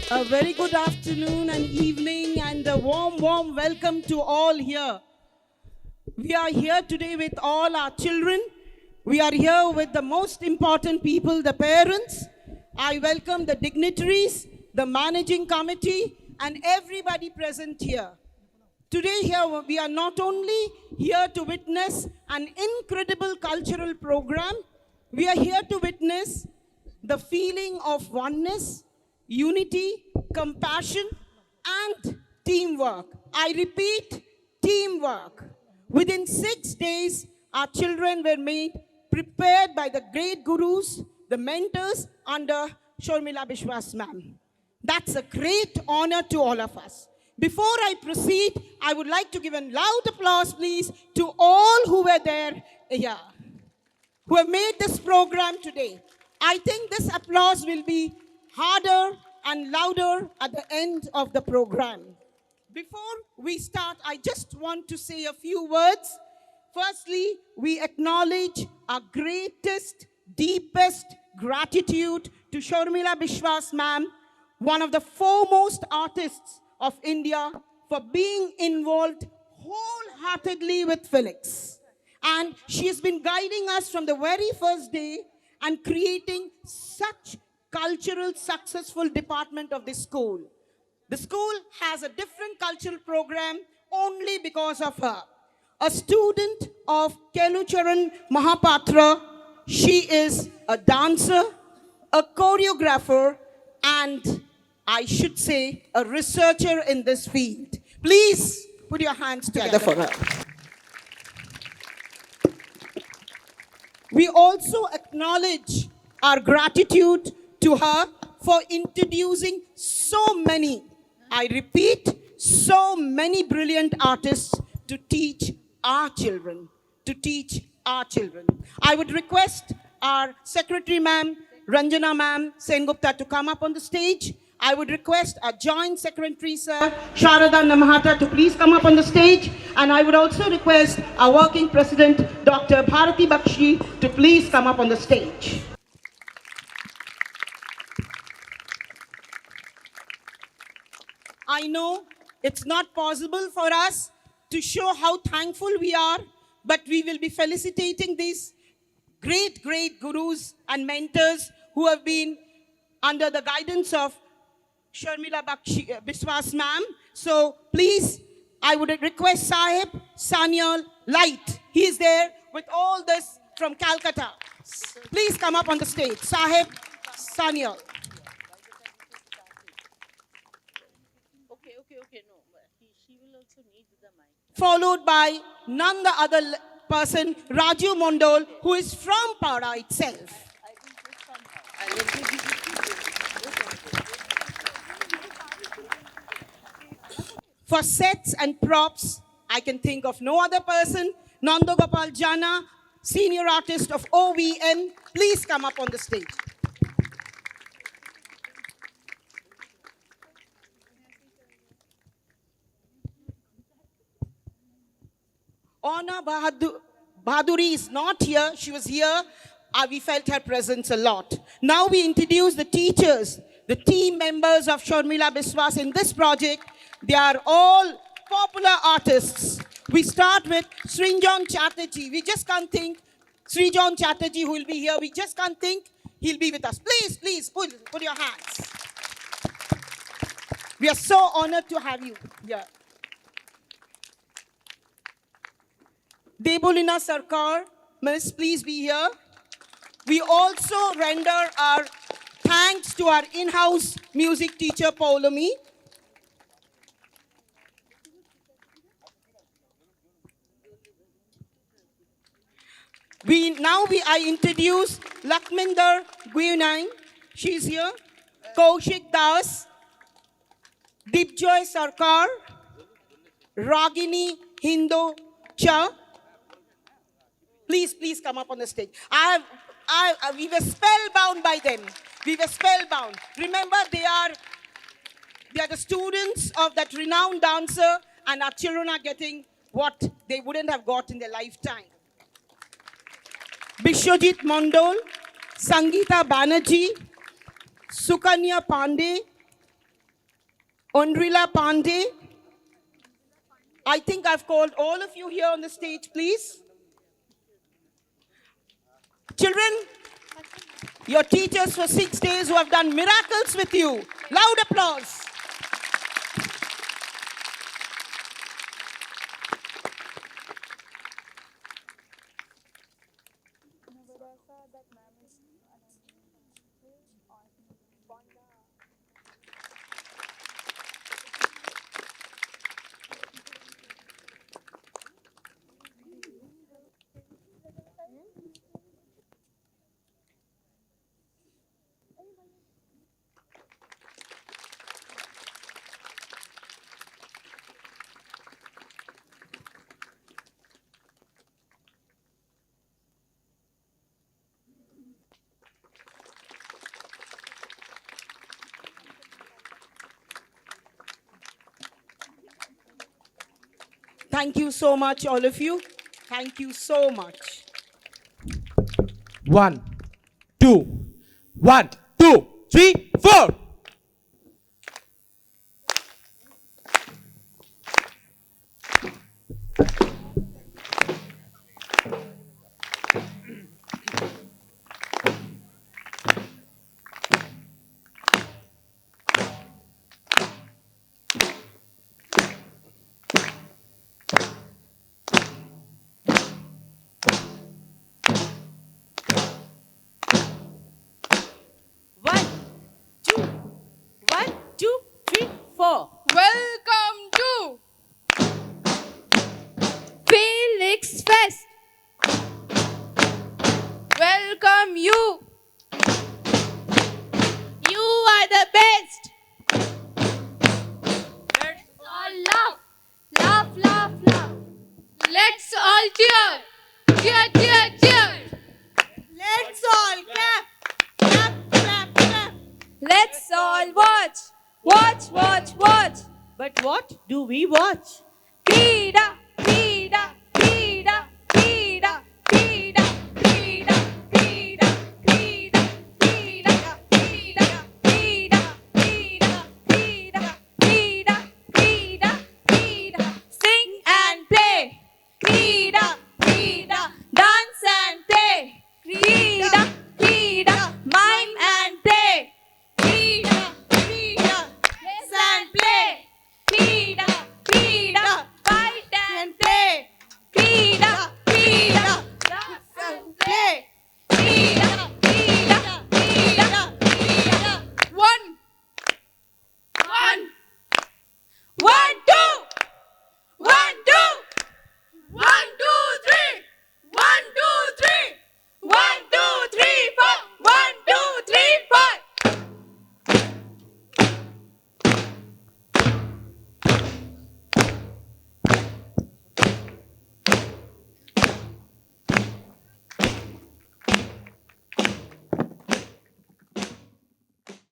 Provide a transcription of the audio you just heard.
A very good afternoon and evening and a warm, warm welcome to all here. We are here today with all our children. We are here with the most important people, the parents. I welcome the dignitaries, the managing committee, and everybody present here. Today here we are not only here to witness an incredible cultural program, we are here to witness the feeling of oneness, unity, compassion, and teamwork. I repeat, teamwork. Within 6 days, our children were made prepared by the great gurus, the mentors under Shormila Bishwas ma'am. That's a great honor to all of us. Before I proceed, I would like to give a loud applause, please, to all who were there here, who have made this program today. I think this applause will be harder and louder at the end of the program. Before we start, I just want to say a few words. Firstly, we acknowledge our greatest, deepest gratitude to Shormila Bishwas ma'am, one of the foremost artists of India, for being involved wholeheartedly with Filix. And she has been guiding us from the very first day and creating such cultural successful department of this school. The school has a different cultural program only because of her. A student of Kelucharan Mahapatra, she is a dancer, a choreographer, and I should say a researcher in this field. Please put your hands together for her. We also acknowledge our gratitude to her for introducing so many, I repeat, so many brilliant artists to teach our children, I would request our Secretary Ma'am, Ranjana Ma'am Sengupta to come up on the stage. I would request our Joint Secretary, Sir, Sharada Namahata, to please come up on the stage. And I would also request our Working President, Dr. Bharati Bakshi, to please come up on the stage. I know it's not possible for us to show how thankful we are, but we will be felicitating these great, great gurus and mentors who have been under the guidance of Shormila Bishwas ma'am. So please, I would request Sahib Sanyal Light. He is there with all this from Calcutta. Please come up on the stage. Sahib Sanyal. Okay, no. She will also need the mic. Followed by none the other person, Raju Mondol, who is from Para itself. For sets and props, I can think of no other person. Nando Gopal Jana, senior artist of OVM, please come up on the stage. Ona Bahaduri is not here. She was here. We felt her presence a lot. Now we introduce the teachers, the team members of Shormila Bishwas in this project. They are all popular artists. We start with Srinjan Chatterjee. We just can't think Srijan Chatterjee who will be here. We just can't think he'll be with us. Please, please, put your hands. We are so honored to have you here. Debolina Sarkar, Miss, please be here. We also render our thanks to our in-house music teacher, Paulami. I introduce Lakminder Guinai. She's here. Kaushik Das. Dipjoy Sarkar. Ragini Hindo Cha. Please come up on the stage. We were spellbound by them. We were spellbound. Remember, they are the students of that renowned dancer, and our children are getting what they wouldn't have got in their lifetime. Bishwajit Mondol, Sangeeta Banerjee, Sukanya Pandey, Undrila Pandey. I think I've called all of you here on the stage, please. Children, your teachers for 6 days who have done miracles with you. Loud applause. Thank you so much, all of you. Thank you so much. 1, 2, 1, 2, 3, 4. One, two, one, two, three, four. Welcome to Filix Fest. Welcome you. You are the best. Let's all laugh, laugh, laugh, laugh. Let's all cheer, cheer, cheer, cheer. Let's all clap. Clap, clap, clap. Let's all watch, watch, watch, watch. But what do we watch? Krida,